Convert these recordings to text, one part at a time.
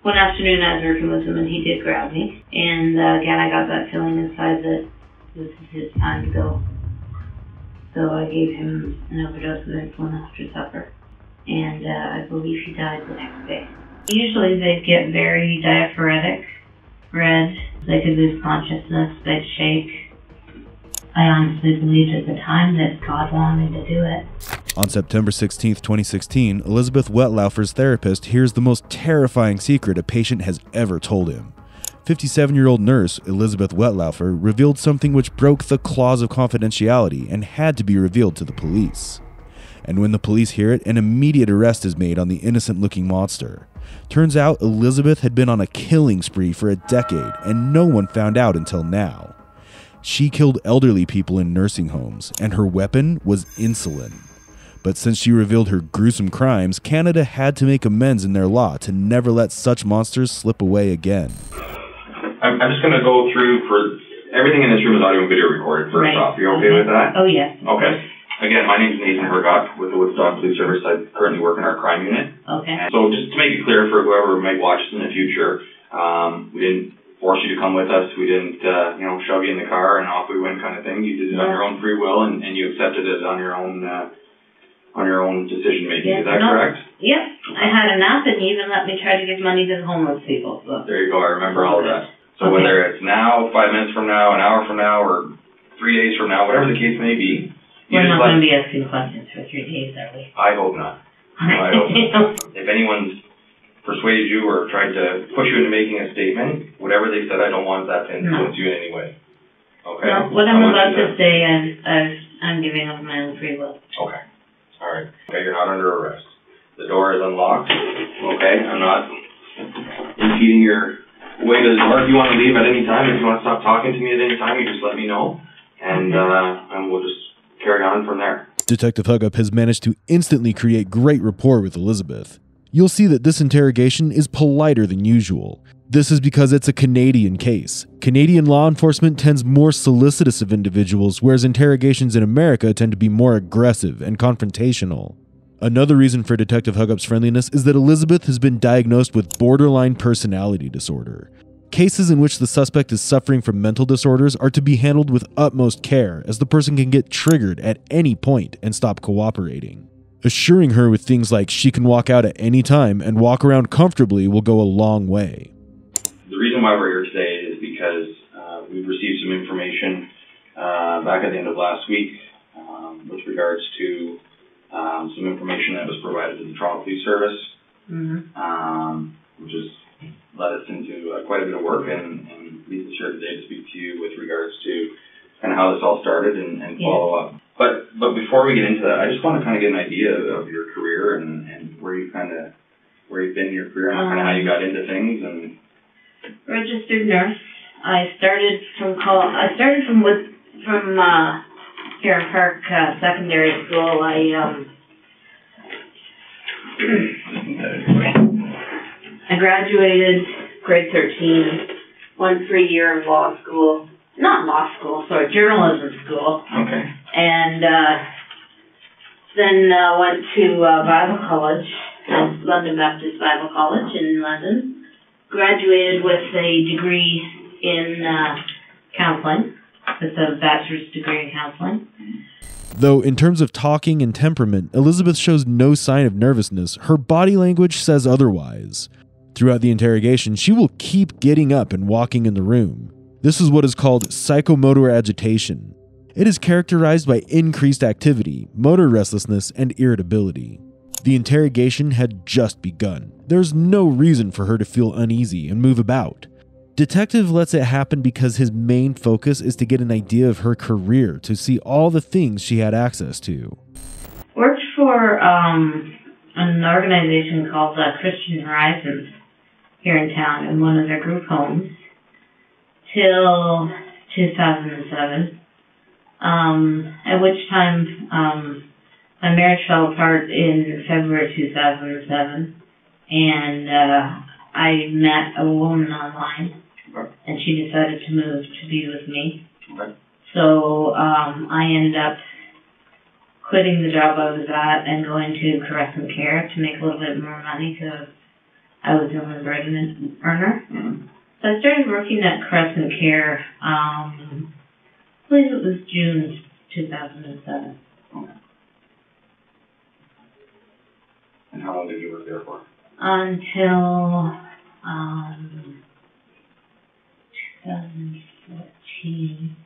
One afternoon I was working with him and he did grab me. And again, I got that feeling inside that this is his time to go. So I gave him an overdose of insulin after supper. And I believe he died the next day. Usually they'd get very diaphoretic, red. They could lose consciousness, they'd shake. I honestly believed at the time that God wanted me to do it. On September 16, 2016, Elizabeth Wettlaufer's therapist hears the most terrifying secret a patient has ever told him. 57-year-old nurse Elizabeth Wettlaufer revealed something which broke the clause of confidentiality and had to be revealed to the police. And when the police hear it, an immediate arrest is made on the innocent-looking monster. Turns out Elizabeth had been on a killing spree for a decade, and no one found out until now. She killed elderly people in nursing homes, and her weapon was insulin. But since she revealed her gruesome crimes, Canada had to make amends in their law to never let such monsters slip away again. I'm just going to go through for everything in this room is audio and video recorded first off. You okay with that? Oh, yes. Okay. Again, my name is Nathan Hergott with the Woodstock Police Service. I currently work in our crime unit. Okay. And so just to make it clear for whoever might watch this in the future, we didn't force you to come with us. We didn't, shove you in the car and off we went kind of thing. You did it on your own free will and you accepted it on your own decision making. Is that correct? Yep. I had a nap and you even let me try to give money to the homeless people. So. There you go. I remember all of that. So whether it's now, 5 minutes from now, an hour from now, or 3 days from now, whatever the case may be, we're not going to be asking questions for 3 days, are we? I hope not. I hope not. If anyone's persuaded you or tried to push you into making a statement, whatever they said, I don't want that to influence you in any way. Okay? No, what I'm about to say, I'm giving up my own free will. Okay. All right. Okay, you're not under arrest. The door is unlocked. Okay? I'm not impeding your way to the door. If you want to leave at any time, if you want to stop talking to me at any time, you just let me know. And we'll just carry on from there. Detective Hookup has managed to instantly create great rapport with Elizabeth. You'll see that this interrogation is politer than usual. This is because it's a Canadian case. Canadian law enforcement tends more solicitous of individuals, whereas interrogations in America tend to be more aggressive and confrontational. Another reason for Detective Hookup's friendliness is that Elizabeth has been diagnosed with borderline personality disorder. Cases in which the suspect is suffering from mental disorders are to be handled with utmost care, as the person can get triggered at any point and stop cooperating. Assuring her with things like she can walk out at any time and walk around comfortably will go a long way. The reason why we're here today is because we've received some information back at the end of last week with regards to some information that was provided to the Toronto Police Service, which has led us into quite a bit of work and leads us here today to speak to you with regards to kind of how this all started and follow up. But before we get into that, I just want to kind of get an idea of your career and where you've been in your career and kind of how you got into things. And registered nurse. I started from here in Park Secondary School. I graduated grade 13, went for a year of journalism school. Okay. And then went to Bible College, London Baptist Bible College in London. Graduated with a degree in counseling, with a bachelor's degree in counseling. Though in terms of talking and temperament, Elizabeth shows no sign of nervousness, her body language says otherwise. Throughout the interrogation, she will keep getting up and walking in the room. This is what is called psychomotor agitation. It is characterized by increased activity, motor restlessness, and irritability. The interrogation had just begun. There's no reason for her to feel uneasy and move about. Detective lets it happen because his main focus is to get an idea of her career, to see all the things she had access to. Worked for an organization called Christian Horizons here in town in one of their group homes till 2007, at which time my marriage fell apart in February 2007, and I met a woman online, and she decided to move to be with me. Okay. So I ended up quitting the job I was at and going to Caress and Care to make a little bit more money, because I was the only bread earner. Mm-hmm. So I started working at Crescent Care, I believe it was June 2007. Okay. And how long did you work there for? Until 2014.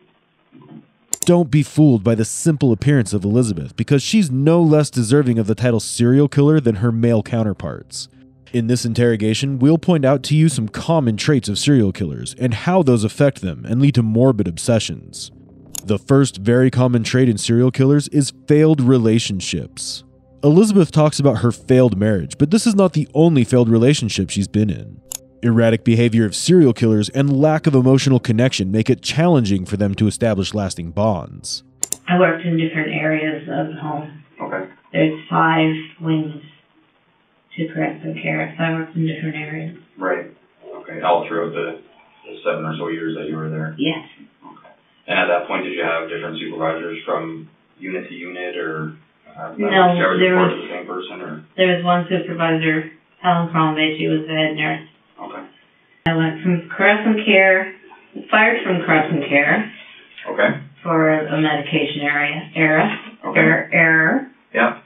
Don't be fooled by the simple appearance of Elizabeth, because she's no less deserving of the title serial killer than her male counterparts. In this interrogation, we'll point out to you some common traits of serial killers and how those affect them and lead to morbid obsessions. The first very common trait in serial killers is failed relationships. Elizabeth talks about her failed marriage, but this is not the only failed relationship she's been in. Erratic behavior of serial killers and lack of emotional connection make it challenging for them to establish lasting bonds. I worked in different areas of the home. Okay. There's 5 wings to Crescent Care, so I worked in different areas. Right. Okay. All throughout the 7 or so years that you were there? Yes. Okay. And at that point, did you have different supervisors from unit to unit, or no, there was the same person, or? There was one supervisor, Helen Crombie. She was the head nurse. Okay. I went from Crescent Care, fired from Crescent Care. Okay. For a medication error. Yeah.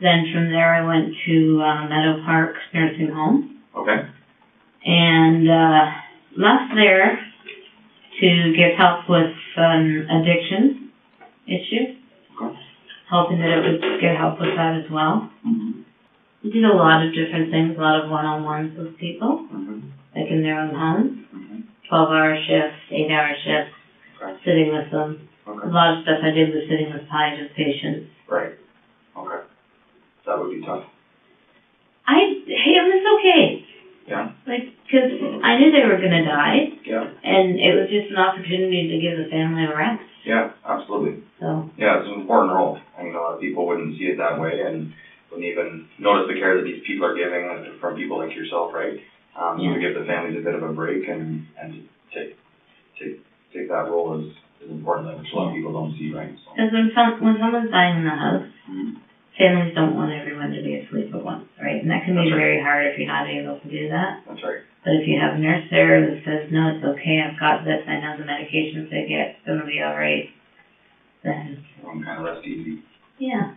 Then from there I went to Meadow Park Nursing Home. Okay. And left there to get help with an addiction issue. Okay. Hoping that it would get help with that as well. Mm-hmm. We did a lot of different things, a lot of one-on-ones with people, like in their own homes. 12-hour shifts, 8-hour shifts, sitting with them. Okay. A lot of stuff I did was sitting with palliative patients. Right. Okay. That would be tough. It was okay. Yeah. Because I knew they were going to die. Yeah. And it was just an opportunity to give the family a rest. Yeah, absolutely. So. Yeah, it's an important role. I mean, a lot of people wouldn't see it that way and wouldn't even notice the care that these people are giving from people like yourself, right? So to give the families a bit of a break and to take that role is important, which a lot of people don't see, right? Because when someone's dying in the house, families don't want everyone to be asleep at once, right? And that can be very hard if you're not able to do that. That's right. But if you have a nurse there who says, no, it's okay, I've got this, I know the medications they get, it's going to be all right, then... Everyone kind of rest easy. Yeah.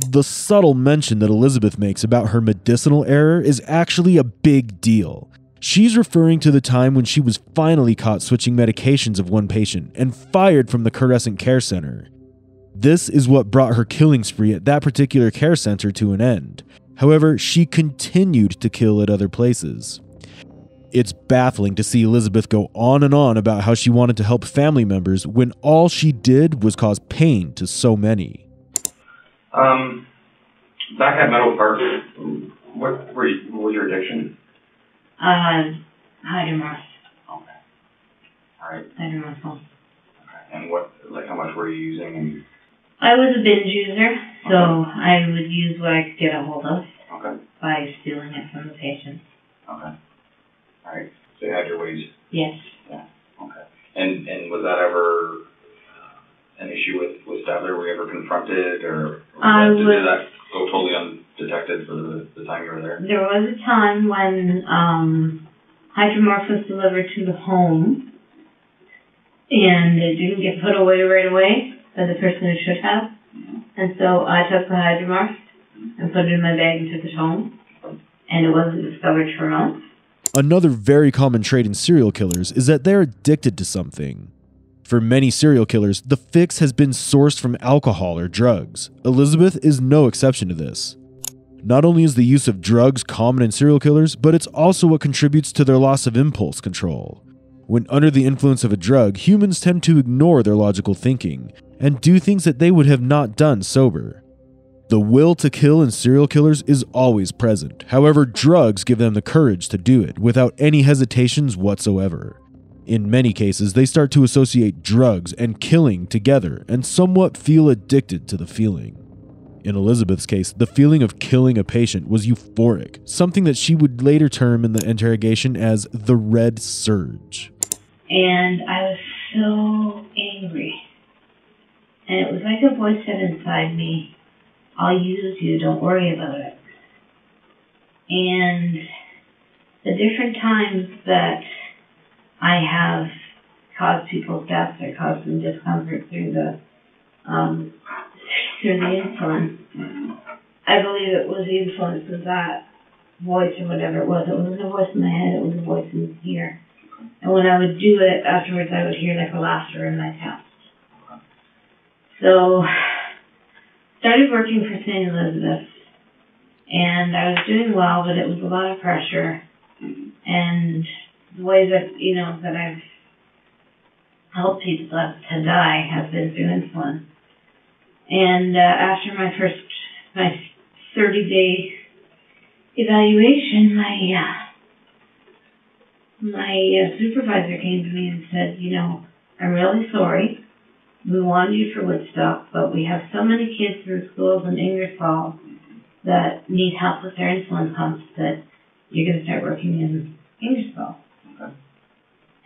The subtle mention that Elizabeth makes about her medicinal error is actually a big deal. She's referring to the time when she was finally caught switching medications of one patient and fired from the Crescent Care Center. This is what brought her killing spree at that particular care center to an end. However, she continued to kill at other places. It's baffling to see Elizabeth go on and on about how she wanted to help family members when all she did was cause pain to so many. Back at Meadow Park, what was your addiction? Hydromorph. Okay. All right. Hydromorph. Okay. And how much were you using? I was a binge user, so I would use what I could get a hold of. Okay. By stealing it from the patient. Okay. All right. So you had your ways. Yes. Yeah. Okay. And was that ever an issue with Stadler? Were you ever confronted, or did that go totally undetected for the time you were there? There was a time when Hydromorph was delivered to the home, and it didn't get put away right away by the person who should have. And so I took the Hydromorph and put it in my bag and took it home, and it wasn't discovered for months. Another very common trait in serial killers is that they're addicted to something. For many serial killers, the fix has been sourced from alcohol or drugs. Elizabeth is no exception to this. Not only is the use of drugs common in serial killers, but it's also what contributes to their loss of impulse control. When under the influence of a drug, humans tend to ignore their logical thinking and do things that they would have not done sober. The will to kill in serial killers is always present. However, drugs give them the courage to do it without any hesitations whatsoever. In many cases, they start to associate drugs and killing together and somewhat feel addicted to the feeling. In Elizabeth's case, the feeling of killing a patient was euphoric, something that she would later term in the interrogation as the red surge. And I was so angry. And it was like a voice said inside me, I'll use you, don't worry about it. And the different times that I have caused people's deaths or caused them discomfort through the insulin, I believe it was the influence of that voice or whatever it was. It wasn't a voice in my head, it was a voice in here. And when I would do it, afterwards I would hear like a laughter in my chest. So, started working for St. Elizabeth, and I was doing well, but it was a lot of pressure. And the way that, that I've helped people to die has been through insulin. And after my 30-day evaluation, my supervisor came to me and said, I'm really sorry. We wanted you for Woodstock, but we have so many kids through schools in Ingersoll that need help with their insulin pumps that you're going to start working in Ingersoll. Okay.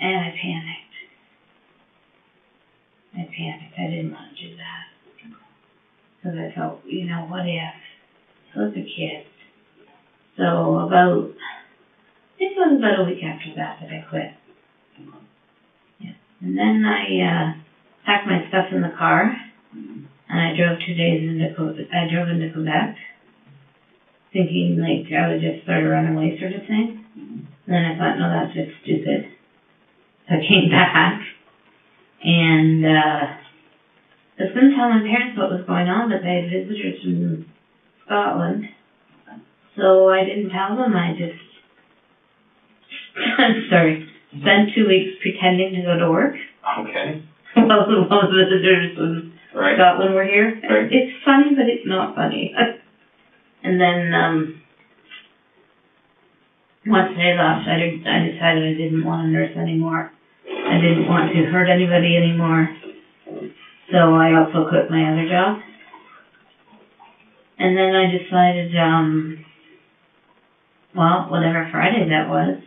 And I panicked. I didn't want to do that. Because I felt, what if? Those are kids. So I think it was about a week after that I quit. Yeah. And then I packed my stuff in the car, and I drove 2 days into Quebec, thinking I would just start a runaway sort of thing. And then I thought, no, that's just stupid. So I came back, and I was going to tell my parents what was going on, but they had visitors from Scotland. So I didn't tell them. I just, spent 2 weeks pretending to go to work. Okay. While the visitors from Scotland were here. Right. It's funny, but it's not funny. And then, once they left, I decided I didn't want to nurse anymore. I didn't want to hurt anybody anymore. So I also quit my other job. And then I decided, whatever Friday that was,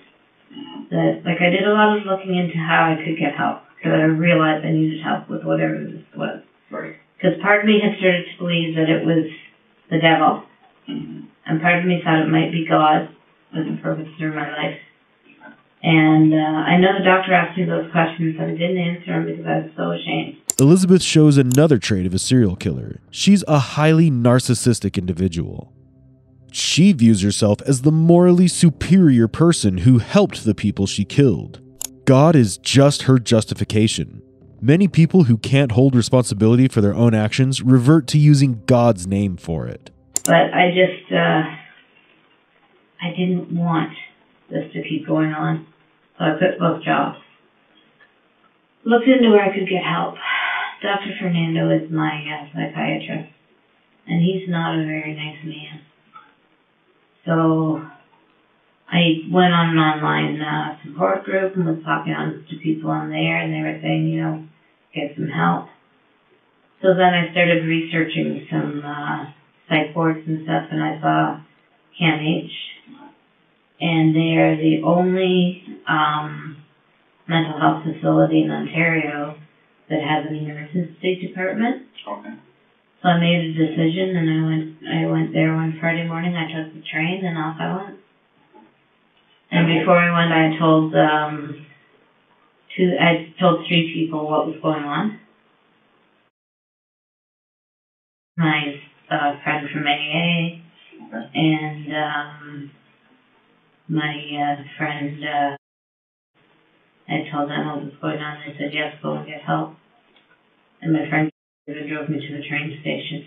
that, I did a lot of looking into how I could get help. Because I realized I needed help with whatever this was. Right. Because part of me had started to believe that it was the devil. And part of me thought it might be God with a purpose through my life. And I know the doctor asked me those questions, but I didn't answer them because I was so ashamed. Elizabeth shows another trait of a serial killer. She's a highly narcissistic individual. She views herself as the morally superior person who helped the people she killed. God is just her justification. Many people who can't hold responsibility for their own actions revert to using God's name for it. But I just, I didn't want this to keep going on. So I quit both jobs. Looked into where I could get help. Dr. Fernando is my psychiatrist. And he's not a very nice man. So I went on an online support group and was talking to people on there, and they were saying, get some help. So then I started researching some psych wards and stuff, and I saw CAMH, and they are the only mental health facility in Ontario that has an emergency department. Okay. So I made a decision, and I went there one Friday morning. I took the train, and off I went. And before I went, I told 3 people what was going on. My friend from AA, and my friend, I told them what was going on. They said, yes, go and get help. And my friend drove me to the train station.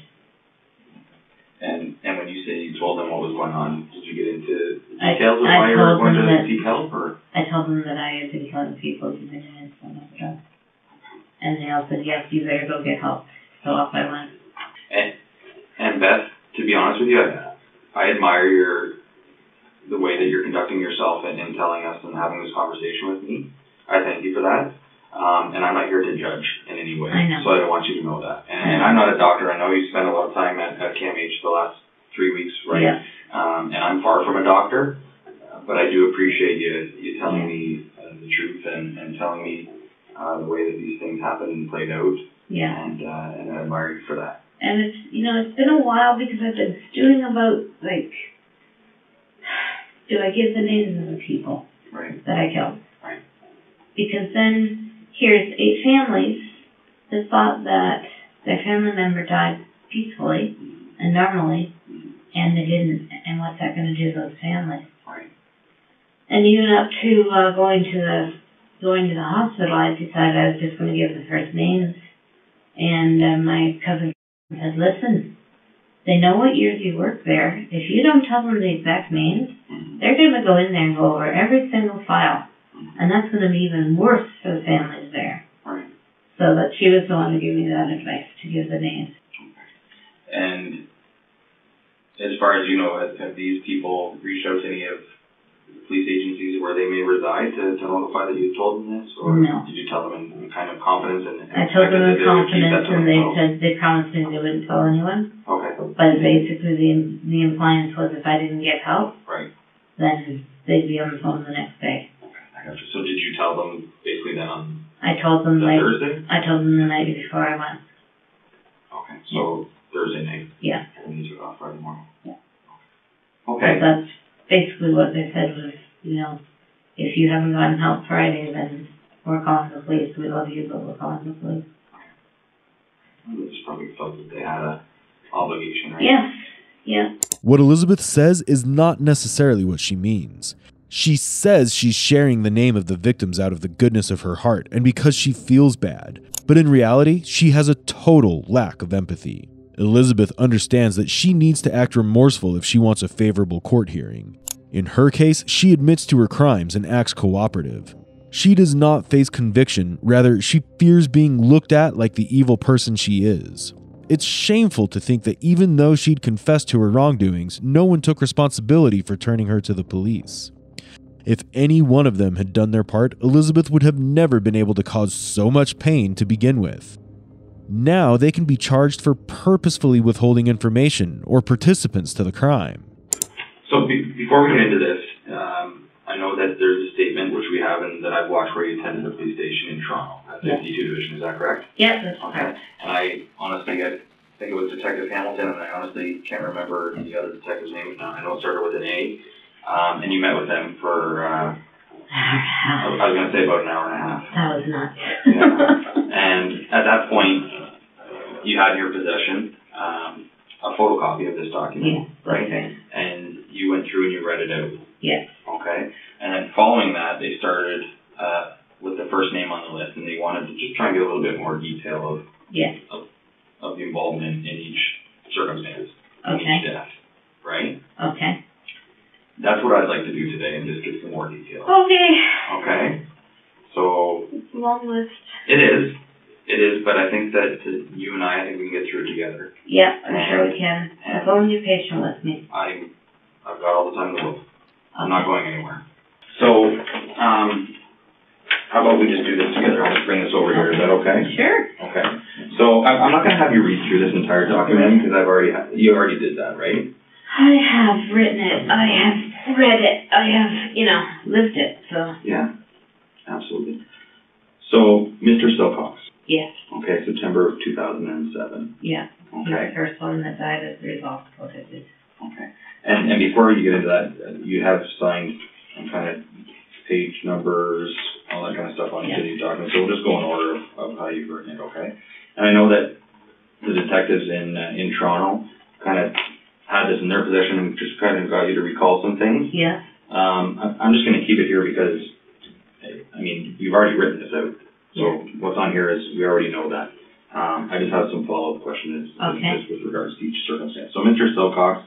And when you say you told them what was going on, did you get into details of why you were going to seek help? Or? I told them that I had been killing people using an insulin drug. And they all said, yes, you better go get help. So off I went. And Beth, to be honest with you, I admire the way that you're conducting yourself and telling us and having this conversation with me. I thank you for that. And I'm not here to judge in any way. I know. So I don't want you to know that. And I'm not a doctor. I know you spent a lot of time at CAMH the last 3 weeks, right? Yes. And I'm far from a doctor, but I do appreciate you telling me the truth and telling me the way that these things happened and played out. Yeah. And I admire you for that. And it's, it's been a while because I've been stewing about, do I give the names of the people that I killed? Right. Because then here's 8 families that thought that their family member died peacefully and normally, and they didn't. And what's that going to do to those families? Right. And even up to going to the hospital, I decided I was just going to give the first names. And my cousin said, listen, they know what years you work there. If you don't tell them the exact names, they're going to go in there and go over every single file. And that's going to be even worse for the families there. Right. So that she was the one to give me that advice, to give the names. And as far as you know, have these people reached out to any of the police agencies where they may reside to notify that you told them this? Or no. Did you tell them in kind of confidence? I told them in confidence, and they said they promised me they wouldn't tell anyone. Okay. But basically the impliance was if I didn't get help, then they'd be on the phone the next day. Okay, I gotcha. So did you tell them basically then on I told them Thursday? I told them the night before I went. Okay, so Thursday night? Yeah. And you took off Friday morning? Yeah. Okay. So that's basically what they said was, you know, if you haven't gotten help Friday, then we're calling the police. We love you, but we're calling the police. They just probably felt that they had an obligation, right? Yeah. Yeah. What Elizabeth says is not necessarily what she means. She says she's sharing the name of the victims out of the goodness of her heart and because she feels bad. But in reality, she has a total lack of empathy. Elizabeth understands that she needs to act remorseful if she wants a favorable court hearing. In her case, she admits to her crimes and acts cooperative. She does not face conviction, rather, she fears being looked at like the evil person she is. It's shameful to think that even though she'd confessed to her wrongdoings, no one took responsibility for turning her to the police. If any one of them had done their part, Elizabeth would have never been able to cause so much pain to begin with. Now they can be charged for purposefully withholding information or participants to the crime. So before we get into this, I know that there's a statement which we have and that I've watched where you attended the police station in Toronto at 52 Division. Is that correct? Yes, that's correct. And I honestly, I think it was Detective Hamilton, and I honestly can't remember the other detective's name. I know it started with an A. And you met with them for, I was going to say about an hour and a half. That was nuts. Yeah. And at that point, you had in your possession a photocopy of this document, right? Okay. And you went through and you read it out. Yes. Okay. And then following that, they started with the first name on the list, and they wanted to just try and get a little bit more detail of the involvement in each circumstance, in each death, right? Okay. That's what I'd like to do today and just get some more detail. Okay. Okay. So. It's a long list. It is. It is, but I think that you and I think we can get through it together. Yeah, I'm sure we can. As long as you're patient with me. I've got all the time in the world. I'm not going anywhere. So, how about we just do this together? I'll just bring this over here. Is that okay? Sure. Okay. So I'm not going to have you read through this entire document because you already did that, right? I have written it. I have read it. I have, lived it. So. Yeah, absolutely. So, Mr. Silcox. Yes. Okay, September of 2007. Yeah. Okay. He's the first one that died as a result of what it is. Okay. And before you get into that, you have signed some kind of page numbers, all that kind of stuff on each of these documents. So we'll just go in order of how you've written it, okay? And I know that the detectives in Toronto kind of had this in their possession and just kind of got you to recall some things. Yeah. I'm just going to keep it here because, you've already written this out. So what's on here is we already know that. I just have some follow-up questions just with regards to each circumstance. So Mr. Silcox,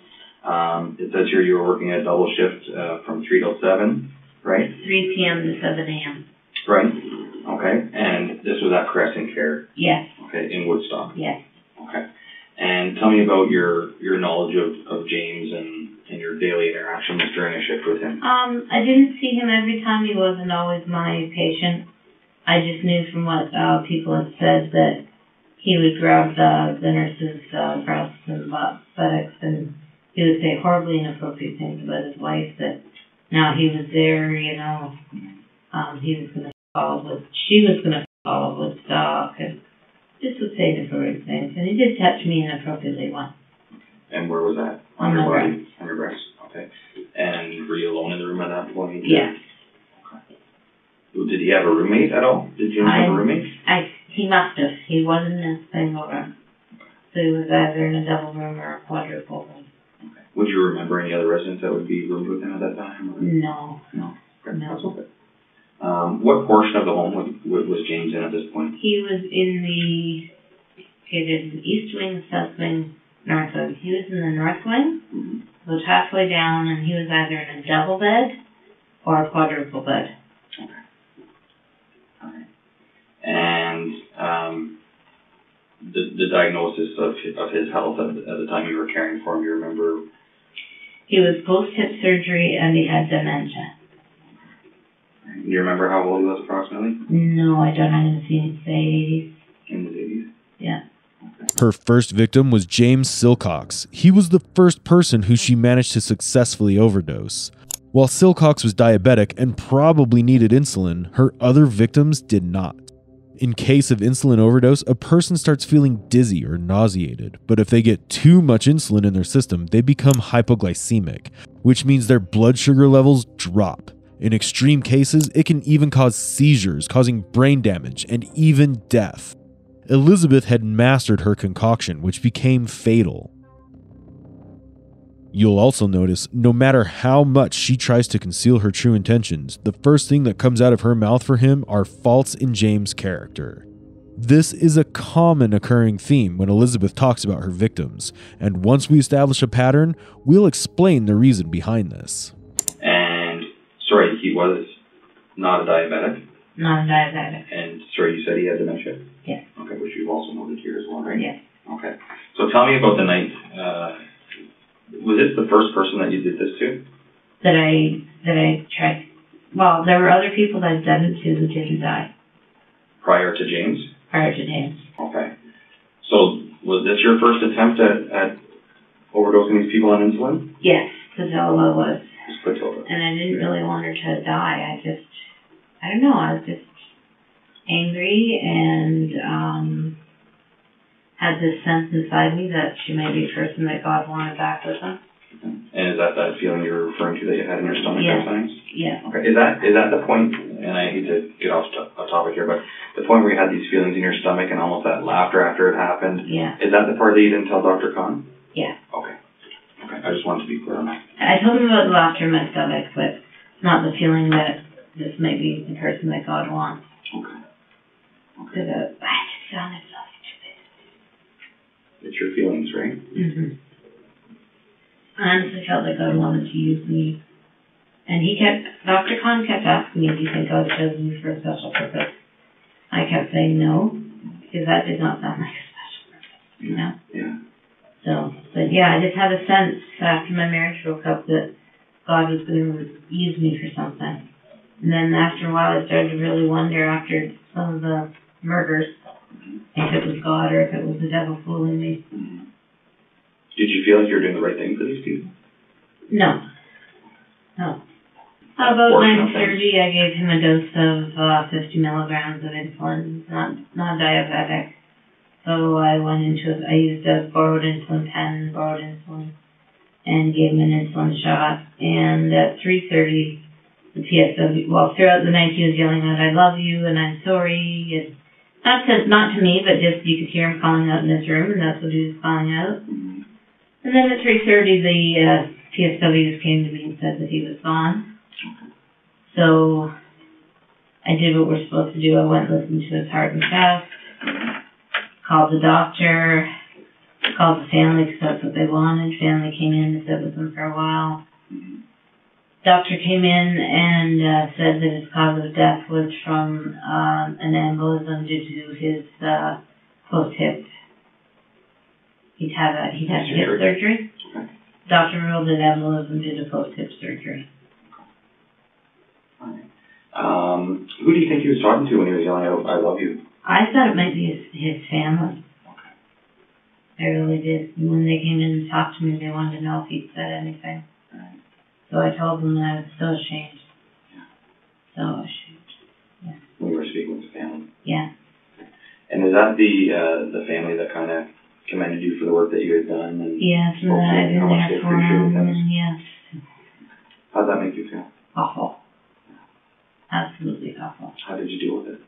it says here you were working a double shift from 3 till 7, right? 3 p.m. to 7 a.m. Right. Okay. And this was at Crescent Care? Yes. Okay, in Woodstock? Yes. Okay. And tell me about your knowledge of James and your daily interactions during a shift with him. I didn't see him every time. He wasn't always my patient. I just knew from what people had said that he would grab the nurse's breasts and buttocks, and he would say horribly inappropriate things about his wife, that now he was there, he was going to she was going to follow Woodstock, and just would say inappropriate things. And he did touch me inappropriately once. And where was that? On your body. On your breast? Okay. And were you alone in the room at that point? Yes. Okay. Did he have a roommate at all? Did James have a roommate? He must have. He wasn't in a single room. So he was either in a double room or a quadruple room. Okay. Would you remember any other residents that would be roomed with him at that time? Or? No. Okay. No. That's okay. What portion of the home was James in at this point? He was in there's an east wing, south wing, north wing. He was in the north wing, was halfway down, and he was either in a double bed or a quadruple bed. Okay. Okay. And the diagnosis of his health at the time you were caring for him, you remember? He was post-hip surgery and he had dementia. Do you remember how old he was approximately? No, I don't. I'm going to say 80s. In his 80s? Yeah. Her first victim was James Silcox. He was the first person who she managed to successfully overdose. While Silcox was diabetic and probably needed insulin, her other victims did not. In case of insulin overdose, a person starts feeling dizzy or nauseated, but if they get too much insulin in their system, they become hypoglycemic, which means their blood sugar levels drop. In extreme cases, it can even cause seizures, causing brain damage and even death. Elizabeth had mastered her concoction, which became fatal. You'll also notice, no matter how much she tries to conceal her true intentions, the first thing that comes out of her mouth for him are faults in James' character. This is a common occurring theme when Elizabeth talks about her victims, and once we establish a pattern, we'll explain the reason behind this. And, sorry, he was not a diabetic? Not a diabetic. And, sorry, you said he had dementia? Yes. Okay, which you've also noted here as well, right? Yes. Okay. So tell me about the night. Was this the first person that you did this to? That I tried. Well, there were other people that I'd done it to who didn't die. Prior to James? Prior to James. Okay. So was this your first attempt at overdosing these people on insulin? Yes, Pazola was. Pazola. And I didn't really want her to die. I don't know, I was just angry and had this sense inside me that she may be a person that God wanted back with him. And is that feeling you're referring to that you had in your stomach at times? Yeah. Okay. Is that the point, and I hate to get off topic here, but the point where you had these feelings in your stomach and almost that laughter after it happened? Yeah. Is that the part that you didn't tell Dr. Khan? Yeah. Okay. I just wanted to be clear on that. I told him about the laughter in my stomach, but not the feeling that this may be the person that God wants. Okay. Because I just sounded so stupid. It's your feelings, right? Mm-hmm. I honestly felt like God wanted to use me. And Dr. Khan kept asking me, do you think God chose me for a special purpose? I kept saying no, because that did not sound like a special purpose, you know? Yeah. So, but yeah, I just had a sense after my marriage broke up that God was going to use me for something. And then after a while, I started to really wonder after some of the murders if it was God or if it was the devil fooling me. Did you feel like you were doing the right thing for these people? No. About 9:30, I gave him a dose of 50 milligrams of insulin. Not diabetic. So I used a borrowed insulin pen, and gave him an insulin shot. And at 3:30, the PSW, throughout the night he was yelling out, I love you and I'm sorry. And not to me, but just you could hear him calling out in his room, and that's what he was calling out. And then at 3:30, the PSWs came to me and said that he was gone. So I did what we're supposed to do. I went and listened to his heart and chest, called the doctor, called the family because that's what they wanted. Family came in and sat with him for a while. Doctor came in and said that his cause of death was from an embolism due to his post-hip. He'd had a hip surgery. Okay. Doctor ruled it embolism due to post-hip surgery. Okay. Who do you think he was talking to when he was yelling out, I love you? I thought it might be his family. Okay. I really did. When they came in and talked to me, they wanted to know if he'd said anything. Right. So I told them that I was so ashamed. Yeah. So ashamed. Yeah. When you were speaking with the family? Yeah. And is that the family that kind of commended you for the work that you had done? And yes, and that I've been there for him, and yes. How'd that make you feel? Awful. Absolutely awful. How did you deal with it?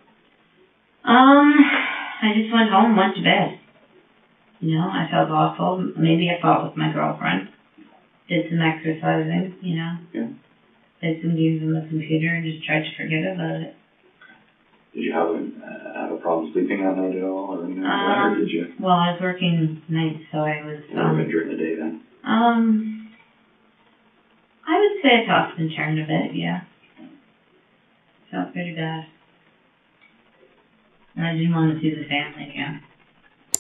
I just went home, went to bed. You know, I felt awful. Maybe I fought with my girlfriend. Did some exercising, you know. Yeah. Played some games on the computer and just tried to forget about it. Did you have a problem sleeping that night at all, or anything like that, or did you? Well, I was working nights, so I was. During the day then. I would say I tossed and turned a bit. Yeah. Felt pretty bad. And I didn't want to see the family again.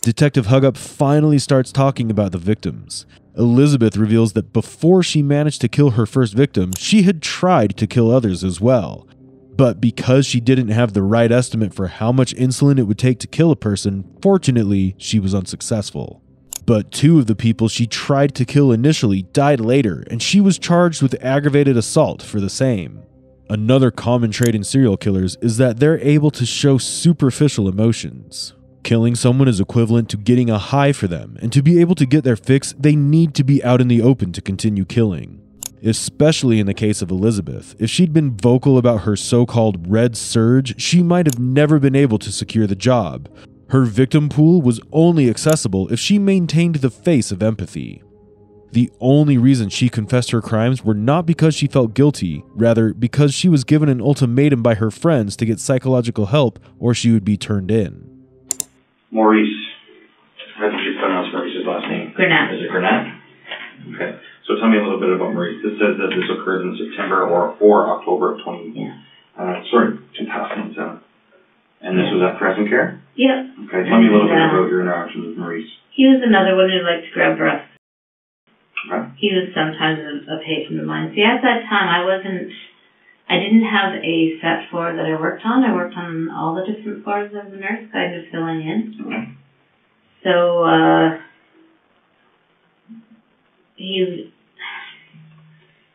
Detective Hugup finally starts talking about the victims. Elizabeth reveals that before she managed to kill her first victim, she had tried to kill others as well. But because she didn't have the right estimate for how much insulin it would take to kill a person, fortunately, she was unsuccessful. But 2 of the people she tried to kill initially died later, and she was charged with aggravated assault for the same. Another common trait in serial killers is that they're able to show superficial emotions. Killing someone is equivalent to getting a high for them, and to be able to get their fix, they need to be out in the open to continue killing. Especially in the case of Elizabeth, if she'd been vocal about her so-called red surge, she might have never been able to secure the job. Her victim pool was only accessible if she maintained the face of empathy. The only reason she confessed her crimes were not because she felt guilty, rather because she was given an ultimatum by her friends to get psychological help or she would be turned in. Maurice. How did you pronounce Maurice's last name? Grenat. Is it Grenat? Okay. So tell me a little bit about Maurice. This says that this occurred in September or October of 2007. And this was at Crescent Care? Yep. Okay. Tell me a little bit about your interactions with Maurice. He was another one who liked to grab breasts. Okay. He was sometimes a patient of mine. See, at that time, I didn't have a set floor that I worked on. I worked on all the different floors as a nurse, kind of filling in. Okay. So,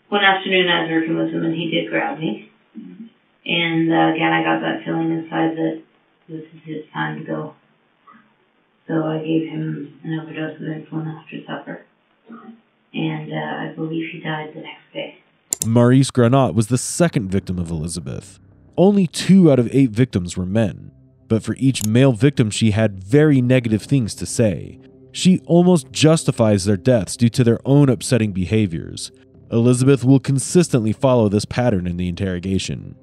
one afternoon I was working with him and he did grab me. Mm-hmm. And again, I got that feeling inside that this is his time to go. So I gave him an overdose of insulin after supper. And I believe he died the next day. Maurice Grenat was the second victim of Elizabeth. Only 2 out of 8 victims were men, but for each male victim she had very negative things to say. She almost justifies their deaths due to their own upsetting behaviors. Elizabeth will consistently follow this pattern in the interrogation.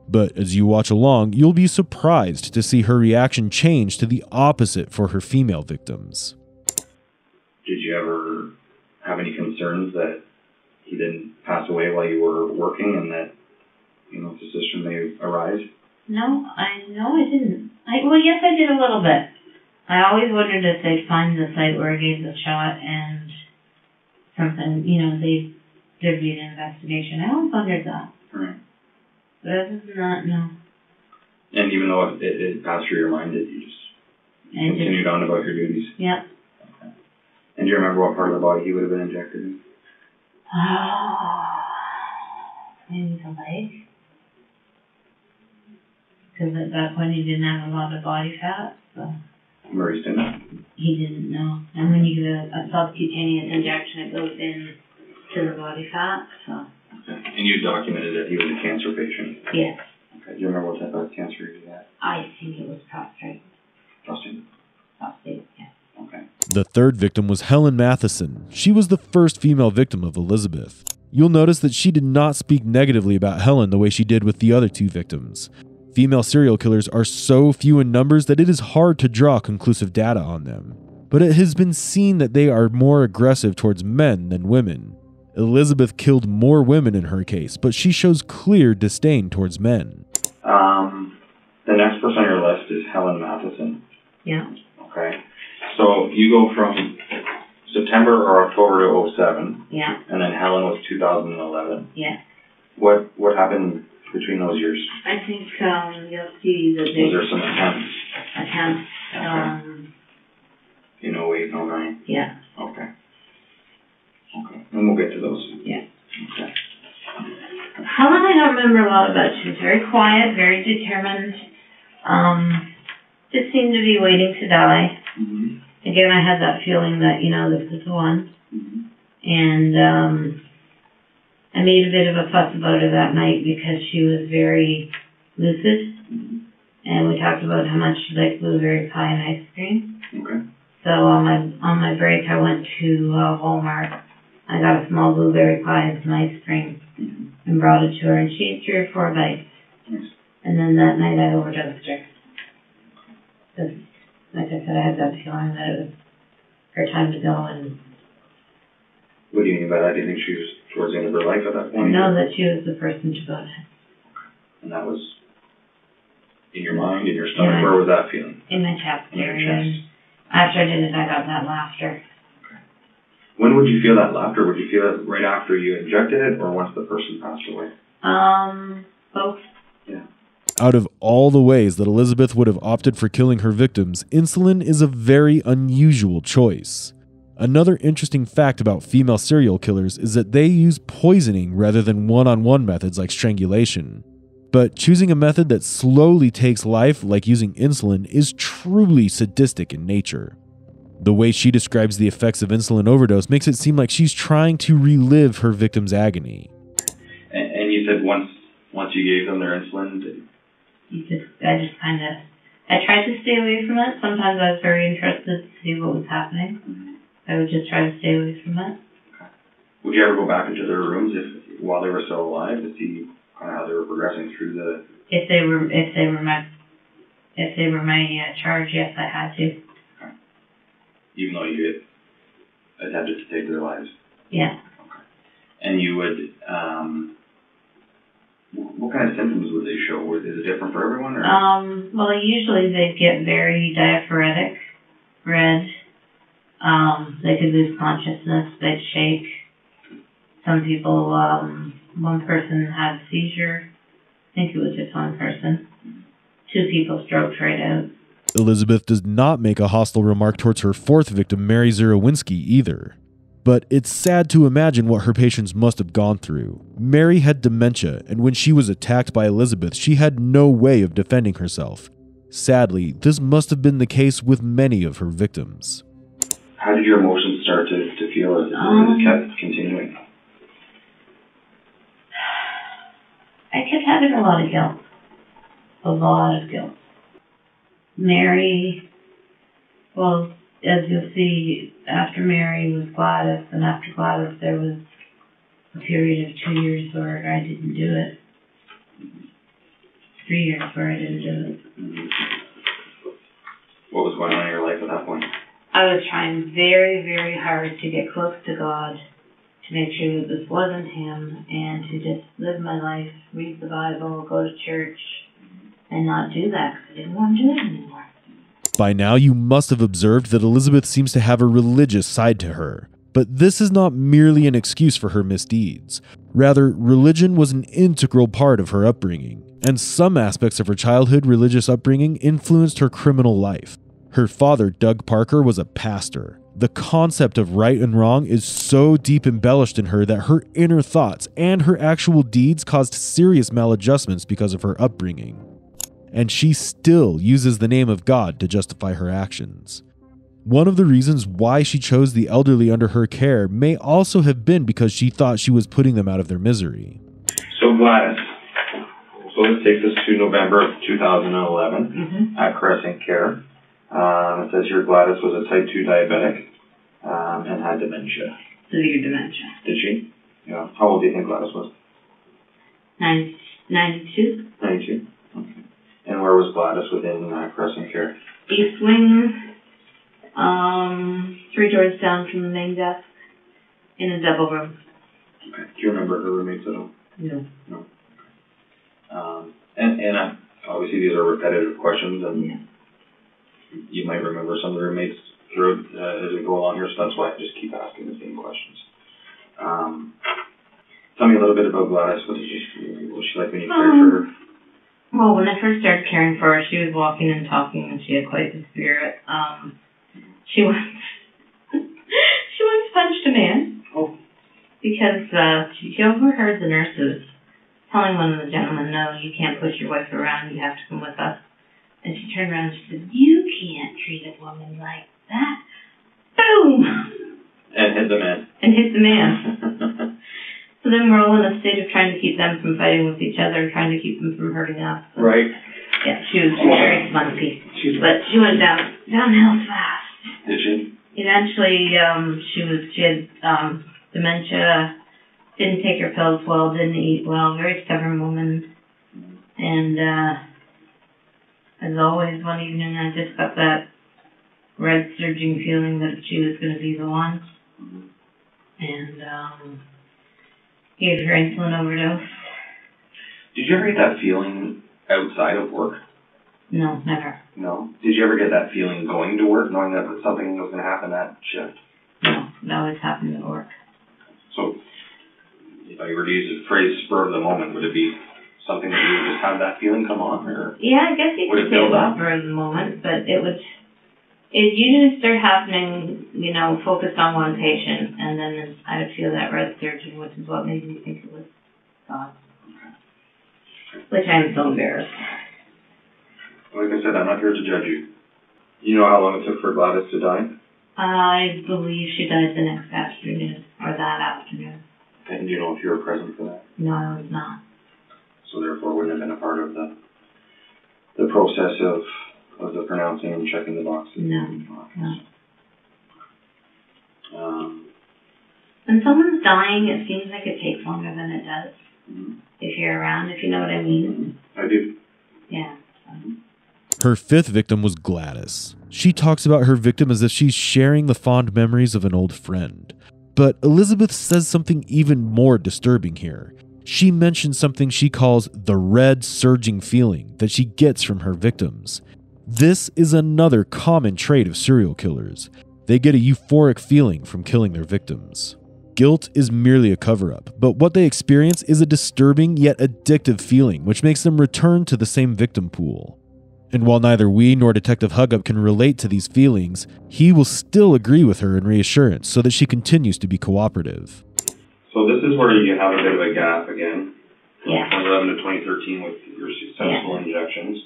But as you watch along, you'll be surprised to see her reaction change to the opposite for her female victims. Did you ever have any concerns that he didn't pass away while you were working and that, suspicion may arise? No, I didn't. Yes, I did a little bit. I always wondered if they'd find the site where I gave the shot and something, there'd be an investigation. I always wondered that. Right. But other than that, no. And even though it passed through your mind, you just continued on about your duties? Yeah. Okay. And do you remember what part of the body he would have been injected in? Maybe the leg. Because at that point he didn't have a lot of body fat, so. Maurice didn't? He didn't know. And when you get a subcutaneous injection, it goes in to the body fat, so. Okay. And you documented that he was a cancer patient? Yes. Okay. Do you remember what type of cancer he had? I think it was prostate. Prostate? Prostate, yes. Okay. The third victim was Helen Matheson. She was the first female victim of Elizabeth. You'll notice that she did not speak negatively about Helen the way she did with the other 2 victims. Female serial killers are so few in numbers that it is hard to draw conclusive data on them. But it has been seen that they are more aggressive towards men than women. Elizabeth killed more women in her case, but she shows clear disdain towards men. The next person on your list is Helen Matheson. Yeah. Okay. So you go from September or October to 2007. Yeah. And then Helen was 2011. Yeah. What happened between those years? I think you'll see that Was there some attempts? In 08 and 09? Yeah. Okay. And we'll get to those. Yeah. Okay. Helen, I don't remember a lot about. She was very quiet, very determined. Just seemed to be waiting to die. Mm-hmm. Again, I had that feeling that, this is the one. Mm-hmm. And I made a bit of a fuss about her that night because she was very lucid, and we talked about how much she liked blueberry pie and ice cream. Okay. So on my break, I went to Walmart. I got a small blueberry pie and some ice cream and brought it to her, and she ate 3 or 4 bites. Nice. And then that night I overdosed her. Because, like I said, I had that feeling that it was her time to go. And what do you mean by that? Do you think she was towards the end of her life at that point? I know that she was the person to go to. And that was in your mind, in your stomach? Where was that feeling? In my chest area. And after I did it, I got that laughter. Okay. When would you feel that laughter? Would you feel it right after you injected it, or once the person passed away? Both. Yeah. Out of all the ways that Elizabeth would have opted for killing her victims, insulin is a very unusual choice. Another interesting fact about female serial killers is that they use poisoning rather than one-on-one methods like strangulation. But choosing a method that slowly takes life, like using insulin, is truly sadistic in nature. The way she describes the effects of insulin overdose makes it seem like she's trying to relive her victim's agony. And you said once you gave them their insulin, I tried to stay away from it. Sometimes I was very interested to see what was happening. Mm-hmm. I would just try to stay away from it. Okay. Would you ever go back into their rooms while they were still alive to see kind of how they were progressing through the? If they were my charge, yes, I had to. Okay. Even though you had attempted to take their lives. Yeah. Okay. And you would. What kind of symptoms would they show? Is it different for everyone? Or? Well, usually they get very diaphoretic, red. They could lose consciousness. They'd shake. Some people, one person had a seizure. I think it was just one person. 2 people stroked right out. Elizabeth does not make a hostile remark towards her 4th victim, Mary Zurowinski, either. But it's sad to imagine what her patients must have gone through. Mary had dementia, and when she was attacked by Elizabeth, she had no way of defending herself. Sadly, this must have been the case with many of her victims. How did your emotions start to feel as it kept continuing? I kept having a lot of guilt. A lot of guilt. Mary, well, as you'll see, after Mary was Gladys, and after Gladys there was a period of 2 years where I didn't do it. 3 years where I didn't do it. What was going on in your life at that point? I was trying very, very hard to get close to God, to make sure that this wasn't Him, and to just live my life, read the Bible, go to church, and not do that because I didn't want to do it anymore. By now, you must have observed that Elizabeth seems to have a religious side to her. But this is not merely an excuse for her misdeeds. Rather, religion was an integral part of her upbringing, and some aspects of her childhood religious upbringing influenced her criminal life. Her father, Doug Parker, was a pastor. The concept of right and wrong is so deep embellished in her that her inner thoughts and her actual deeds caused serious maladjustments because of her upbringing. And she still uses the name of God to justify her actions. One of the reasons why she chose the elderly under her care may also have been because she thought she was putting them out of their misery. So Gladys, let's take this to November of 2011 at Crescent Care. It says here Gladys was a type 2 diabetic and had dementia. Severe dementia. Did she? Yeah. How old do you think Gladys was? 92. 92? Okay. And where was Gladys within Crescent Care? East Wing, 3 doors down from the main desk, in a double room. Okay. Do you remember her roommates at all? No. No. And obviously these are repetitive questions, and you might remember some of the roommates throughout as we go along here, so that's why I just keep asking the same questions. Tell me a little bit about Gladys. What was she like when you cared for her? Well, when I first started caring for her, she was walking and talking, and she had quite the spirit. She once punched a man. Oh. Because she overheard the nurses telling one of the gentlemen, "No, you can't push your wife around, you have to come with us." And she turned around and she said, "You can't treat a woman like that." Boom! And hit the man. And hit the man. So then we're all in a state of trying to keep them from fighting with each other, trying to keep them from hurting us. So, Right. yeah, she was very spunky. But she went downhill fast. Did she? Eventually, she had dementia, didn't take her pills well, didn't eat well, very stubborn woman. And as always, one evening I just got that red surging feeling that she was going to be the one. And gave her insulin overdose. Did you ever get that feeling outside of work? No, never. No? Did you ever get that feeling going to work, knowing that something was going to happen that shift? No, it always happened at work. So, if I were to use the phrase spur of the moment, would it be something that you would just have that feeling come on? Or yeah, I guess you could say spur of the moment, but it usually start happening, focused on one patient, and then I would feel that red surging, which is what made me think it was God. Which I'm so embarrassed. Like I said, I'm not here to judge you. You know how long it took for Gladys to die? I believe she died the next afternoon, or that afternoon. And do you know if you were present for that? No, I was not. So therefore wouldn't have been a part of the process of the pronouncing and checking the boxes? No. When Um, someone's dying, it seems like it takes longer than it does. If you're around, if you know what I mean. I do. Yeah. Her fifth victim was Gladys. She talks about her victim as if she's sharing the fond memories of an old friend. But Elizabeth says something even more disturbing here. She mentions something she calls the red surging feeling that she gets from her victims. This is another common trait of serial killers. They get a euphoric feeling from killing their victims. Guilt is merely a cover-up, but what they experience is a disturbing yet addictive feeling, which makes them return to the same victim pool. And while neither we nor Detective Hugup can relate to these feelings, he will still agree with her in reassurance so that she continues to be cooperative. So this is where you have a bit of a gap again. Yeah. 2011 to 2013 with your successful injections,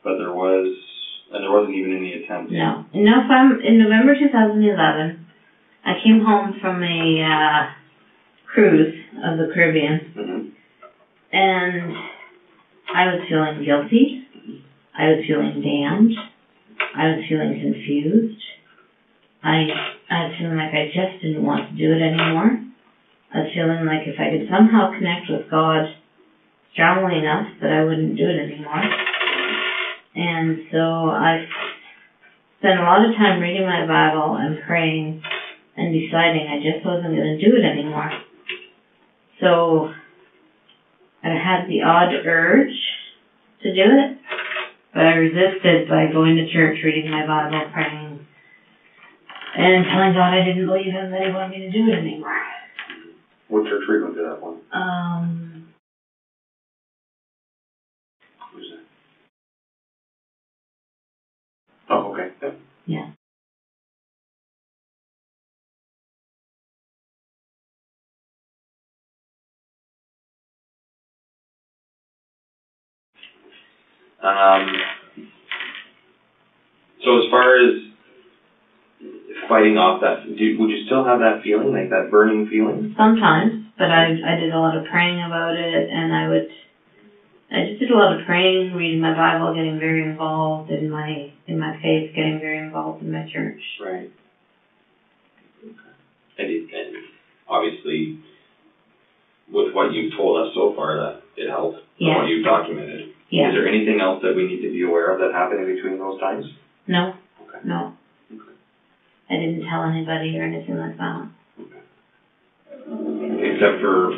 but there wasn't even any attempt. No. In November 2011, I came home from a cruise of the Caribbean, and I was feeling guilty. I was feeling damned. I was feeling confused. I was feeling like I just didn't want to do it anymore. I was feeling like if I could somehow connect with God strongly enough that I wouldn't do it anymore. And so I spent a lot of time reading my Bible and praying and deciding I just wasn't going to do it anymore. So I had the odd urge to do it, but I resisted by going to church, reading my Bible, praying, and telling God I didn't believe him that he wanted me to do it anymore. What church were you going to that one? Who's that? Oh, okay. Yep. Yeah. So as far as fighting off that, would you still have that feeling, like that burning feeling? Sometimes, but I did a lot of praying about it, and I just did a lot of praying, reading my Bible, getting very involved in my faith, getting very involved in my church. Right. And obviously, with what you've told us so far, that it helped. Yeah. What you've documented. Yeah. Is there anything else that we need to be aware of that happened in between those times? No. Okay. No. Okay. I didn't tell anybody or anything like that. Okay. Except for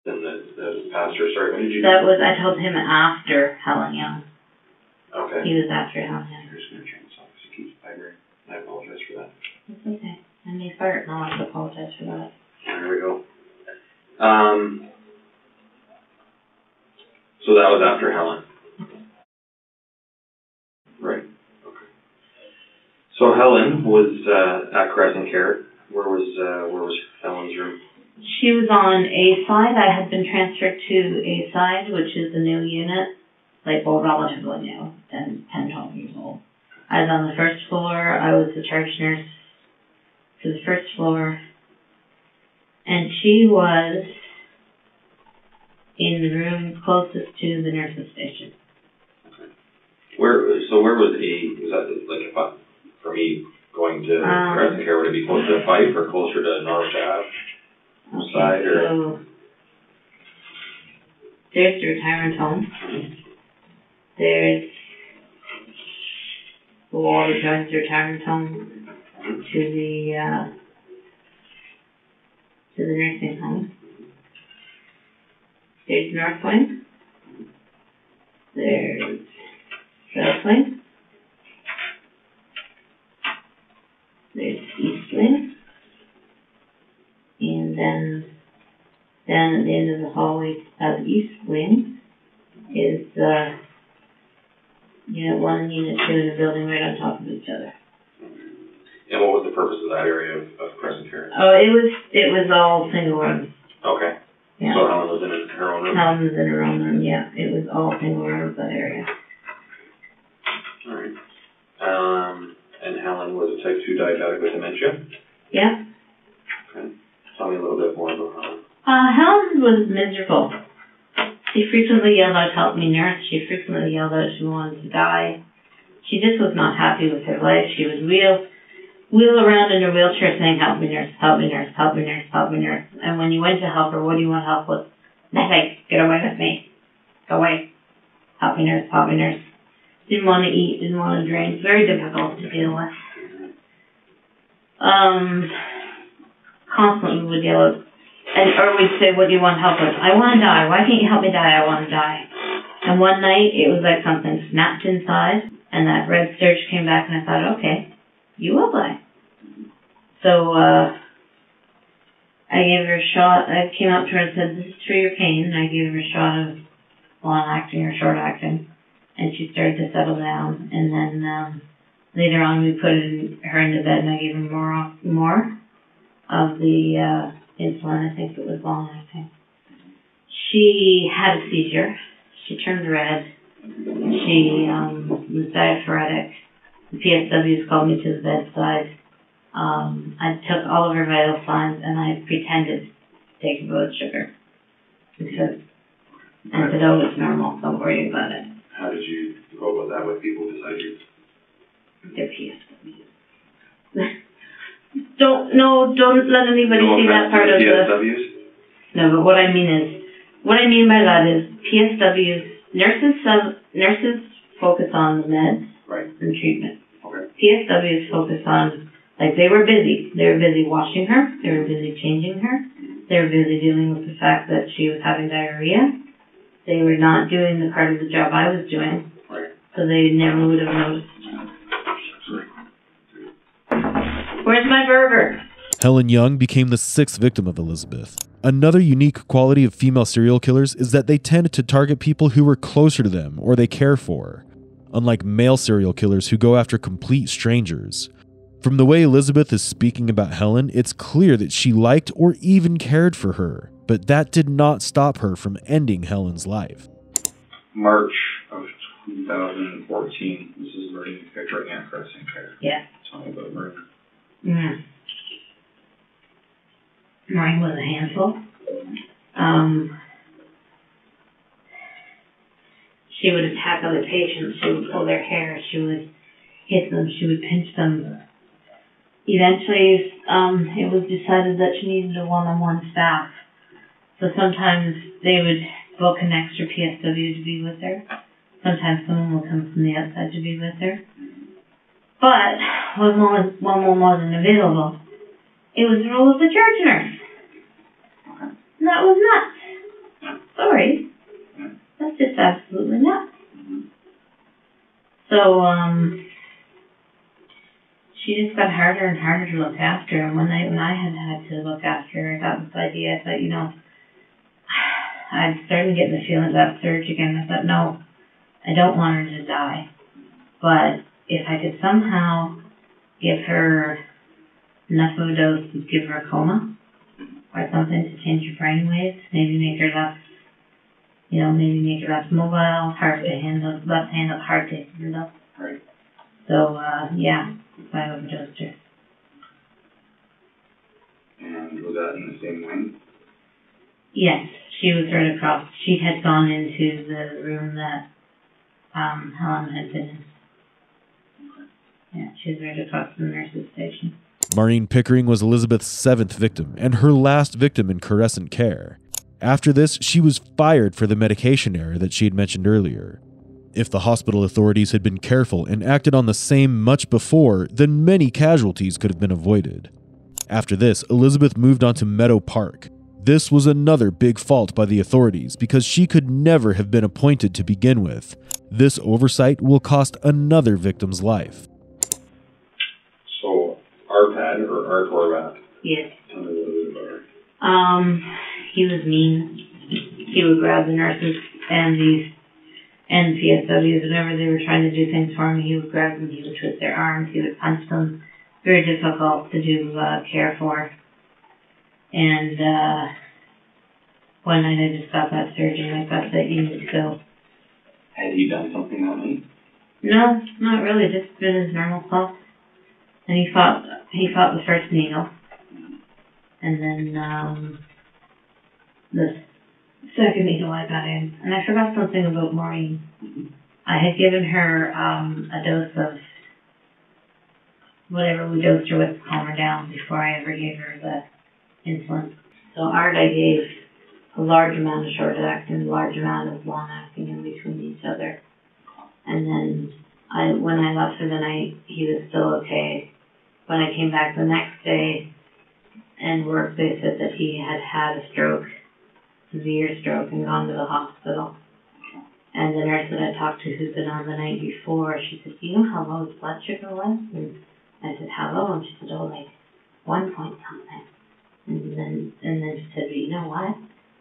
the pastor. Sorry, when did you? I told him after Helen Young. Okay. He was after Helen Young. I'm just going to turn this off because it keeps vibrating. I apologize for that. It's okay. I may fart and I'll have to apologize for that. There we go. So that was after Helen. Right. Okay. So Helen was at Crescent Care. Where was Helen's room? She was on A side. I had been transferred to A side, which is a new unit, relatively new, 10, 12 years old. I was on the first floor. I was the charge nurse for the first floor. And she was in the room closest to the nurse's station. Where was that like for me going to Crescent Care, would it be closer to Fife or closer to North Ave side? Or? So there's the retirement home. There's the wall that joins the retirement home to the nursing home. There's North Wing. There's South Wing. There's East Wing. And then down at the end of the hallway of East Wing is Unit 1 and Unit 2 in the building right on top of each other. And what was the purpose of that area of Crescent Care? Oh, it was all single rooms. Okay. Yeah. So Helen was in her own room? Helen was in her own room, yeah. It was all single rooms, that area. All right. And Helen was a type 2 diabetic with dementia? Yeah. Okay. Tell me a little bit more about Helen. Helen was miserable. She frequently yelled out, "Help me, nurse." She frequently yelled out she wanted to die. She just was not happy with her life. She would wheel around in her wheelchair saying, "Help me, nurse, help me, nurse, help me, nurse, help me, nurse." And when you went to help her, what do you want help with? Nothing. Get away with me. Go away. Help me, nurse, help me, nurse. Didn't want to eat, didn't want to drink. Very difficult to deal with. Constantly would yell out, or we'd say, "What do you want help with?" "I want to die. Why can't you help me die? I want to die." And one night, it was like something snapped inside, and that red surge came back, and I thought, okay, you will die. So, I gave her a shot. I came up to her and said, "This is for your pain." And I gave her a shot of long-acting or short-acting. And she started to settle down. And then, later on, we put her into bed, and I gave her more of the, insulin. I think it was long-acting. She had a seizure. She turned red. She, was diaphoretic. The PSWs called me to the bedside. I took all of her vital signs, and I pretended to take her blood sugar. Because I said, "Oh, it's normal. Don't worry about it." How did you go about that with people beside you? They're PSWs. Don't let anybody see that part of PSWs? No, but what I mean by that is PSWs, nurses focus on the meds and treatment. Okay. PSWs focus on, like, they were busy. They were busy washing her. They were busy changing her. They were busy dealing with the fact that she was having diarrhea. They were not doing the part of the job I was doing. Right. So they never would have noticed. Where's my burger? Helen Young became the 6th victim of Elizabeth. Another unique quality of female serial killers is that they tend to target people who were closer to them or they care for, unlike male serial killers who go after complete strangers. From the way Elizabeth is speaking about Helen, it's clear that she liked or even cared for her, but that did not stop her from ending Helen's life. March of 2014, this is Marine picturing at Crescent Care. Yeah. Tell me about Marine. Maureen was a handful. She would attack other patients. She would pull their hair. She would hit them. She would pinch them. Eventually, it was decided that she needed a one-on-one staff. So sometimes they would book an extra PSW to be with her. Sometimes someone would come from the outside to be with her. But when one wasn't available, it was the role of the charge nurse. And that was nuts. Sorry. That's just absolutely nuts. So, she just got harder and harder to look after. And one night when I had to look after her, I got this idea. I thought, I'd started getting the feeling of that surge again. I thought, no, I don't want her to die. But if I could somehow give her enough of a dose to give her a coma or something to change her brain waves, maybe make her less mobile, hard to handle, hard to handle. Right. So, I overdosed her. And was that in the same wing? Yes, she was right across. She had gone into the room that Helen had been in. Yeah, she was right across from the nurse's station. Maureen Pickering was Elizabeth's 7th victim and her last victim in Crescent care. After this, she was fired for the medication error that she had mentioned earlier. If the hospital authorities had been careful and acted on the same much before, then many casualties could have been avoided. After this, Elizabeth moved on to Meadow Park. This was another big fault by the authorities because she could never have been appointed to begin with. This oversight will cost another victim's life. So, Arpad or Art Horvath? Yes. Tell me a little bit about her. He was mean. He would grab the nurses and the PSWs whenever they were trying to do things for him. He would grab them, he would twist their arms, he would punch them. Very difficult to do care for. And one night I just got that surgery and I thought that you need to go. Had he done something that night? No, not really, just been his normal self. And he fought the first needle. And then the second needle I got in. And I forgot something about Maureen. I had given her a dose of whatever we dosed her with to calm her down before I ever gave her the insulin. So Art I gave a large amount of short-acting, a large amount of long-acting in between each other. And then when I left for the night, he was still okay. When I came back the next day and worked, they said that he had had a stroke, severe stroke, and gone to the hospital. And the nurse that I talked to who'd been on the night before, she said, "Do you know how low his blood sugar was?" And I said, "How low?" And she said, "Oh, like 1 point something." And then she said, "But you know what?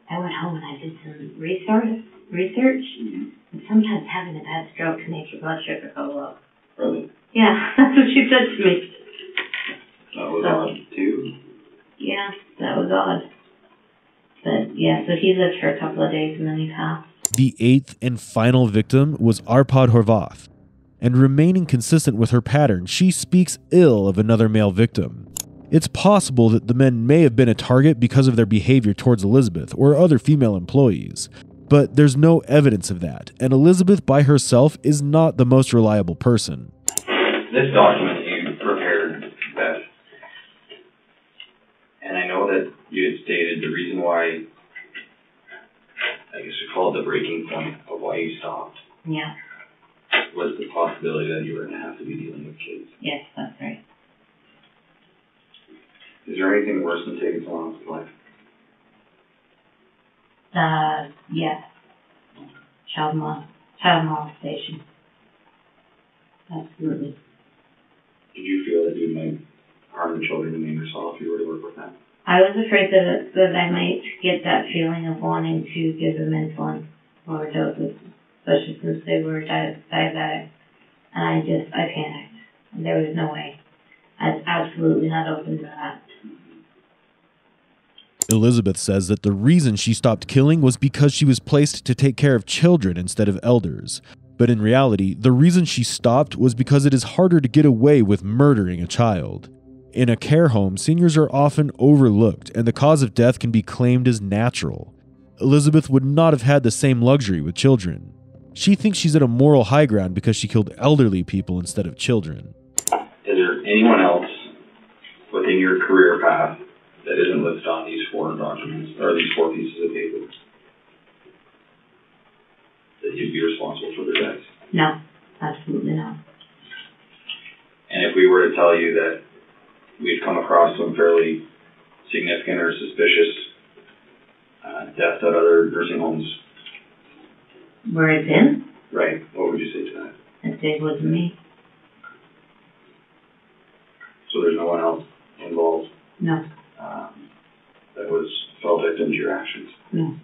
I went home and I did some research, and sometimes having a bad stroke can make your blood sugar go low." Really? Yeah, that's what she said to me. That was odd, too? Yeah, that was odd. But yeah, so he lived for a couple of days and then he passed. The 8th and final victim was Arpad Horvath. And remaining consistent with her pattern, she speaks ill of another male victim. It's possible that the men may have been a target because of their behavior towards Elizabeth or other female employees, but there's no evidence of that, and Elizabeth by herself is not the most reliable person. This document you prepared, Beth, and I know that you had stated the reason why, I guess we call it the breaking point of why you stopped. Yeah. Was the possibility that you were going to have to be dealing with kids. Yes, that's right. Is there anything worse than taking someone else's life? Yes. Child molestation. Absolutely. Did you feel that you might harm the children and yourself if you were to work with them? I was afraid that I might get that feeling of wanting to give them insulin overdoses, especially since they were diabetic. And I panicked. There was no way. I was absolutely not open to that. Elizabeth says that the reason she stopped killing was because she was placed to take care of children instead of elders. But in reality, the reason she stopped was because it is harder to get away with murdering a child. In a care home, seniors are often overlooked, and the cause of death can be claimed as natural. Elizabeth would not have had the same luxury with children. She thinks she's at a moral high ground because she killed elderly people instead of children. Is there anyone else within your career path that isn't listed on these 4 documents, or these 4 pieces of paper, that you'd be responsible for their deaths? No, absolutely not. And if we were to tell you that we've come across some fairly significant or suspicious deaths at other nursing homes. Where it's in? Right. What would you say to that? I'd say it wasn't me. So there's no one else involved? No. That was fell victim to your actions? No.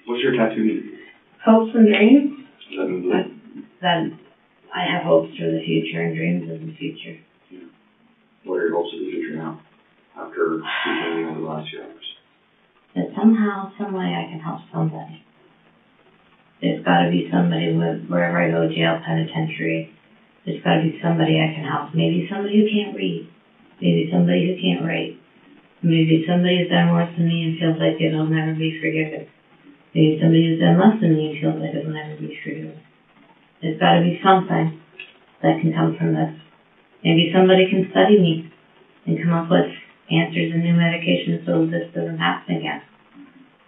What's your tattoo mean? Hopes and dreams? Does that mean blue? That I have hopes for the future and dreams of the future. Yeah. What are your hopes of the future now, after speaking over the last few hours? That somehow, some way I can help somebody. There's got to be somebody wherever I go, jail, penitentiary. There's got to be somebody I can help. Maybe somebody who can't read. Maybe somebody who can't write. Maybe somebody who's done worse than me and feels like it'll never be forgiven. Maybe somebody who's done less than me and feels like it'll never be forgiven. There's got to be something that can come from this. Maybe somebody can study me and come up with answers and new medications so this doesn't happen again.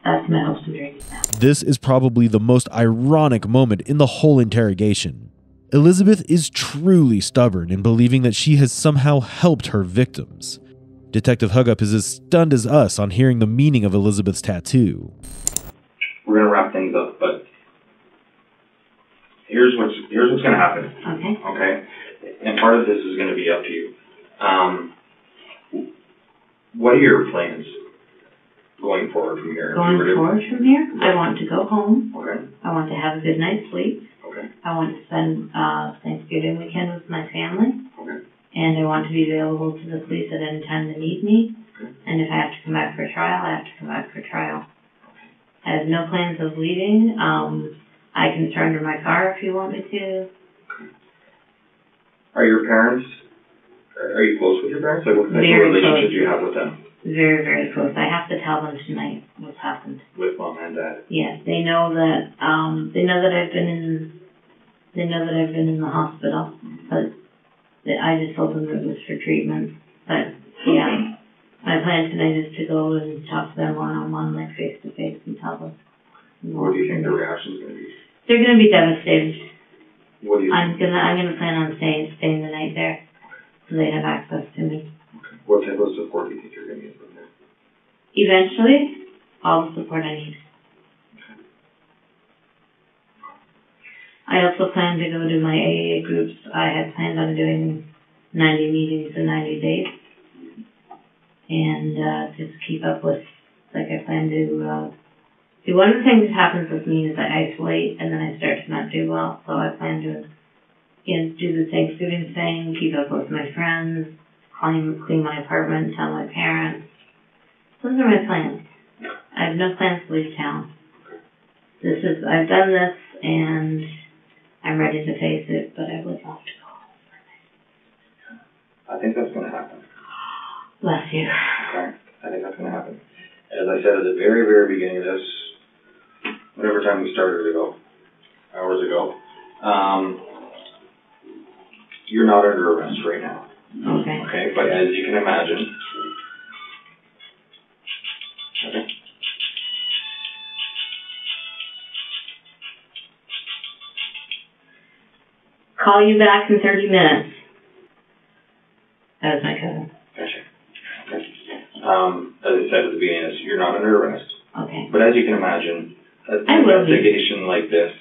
That's my hopes and dreams now. This is probably the most ironic moment in the whole interrogation. Elizabeth is truly stubborn in believing that she has somehow helped her victims. Detective Hugup is as stunned as us on hearing the meaning of Elizabeth's tattoo. We're going to wrap things up, but here's what's going to happen. Okay? And part of this is going to be up to you. What are your plans going forward from here? Going forward from here? I want to go home. Okay. I want to have a good night's sleep. Okay. I want to spend Thanksgiving weekend with my family. Okay. And I want to be available to the police at any time they need me. Okay. And if I have to come back for trial, I have to come back for trial. I have no plans of leaving. I can surrender my car if you want me to. Are you close with your parents? Like, what kind of relationship do you have with them? Very, very close. I have to tell them tonight what's happened. With mom and dad? Yes, they know that. They know that I've been in the hospital, but I just told them it was for treatment. But yeah, my plan tonight is to go and talk to them one-on-one, like face-to-face, and tell them. What do you think their reaction is going to be? They're going to be devastated. What do you think? I'm gonna plan on staying the night there, so they have access to me. Okay. What type of support do you think you're going to get from there? Eventually, all the support I need. Okay. I also plan to go to my AA groups. I had planned on doing 90 meetings in 90 days, and just keep up with. Like I plan to. See, one of the things that happens with me is I isolate and then I start to not do well. So I plan to do the Thanksgiving thing, keep up with my friends, clean my apartment, tell my parents. Those are my plans. I have no plans to leave town. I've done this and I'm ready to face it, but I would love to go home. I think that's going to happen. Bless you. Okay. I think that's going to happen. As I said at the very, very beginning of this, whatever time we started hours ago, you're not under arrest right now. Okay. Okay, but as you can imagine, okay. Call you back in 30 minutes. That was my cousin. Gotcha. Okay. As I said at the beginning, you're not under arrest. Okay. But as you can imagine, an investigation like this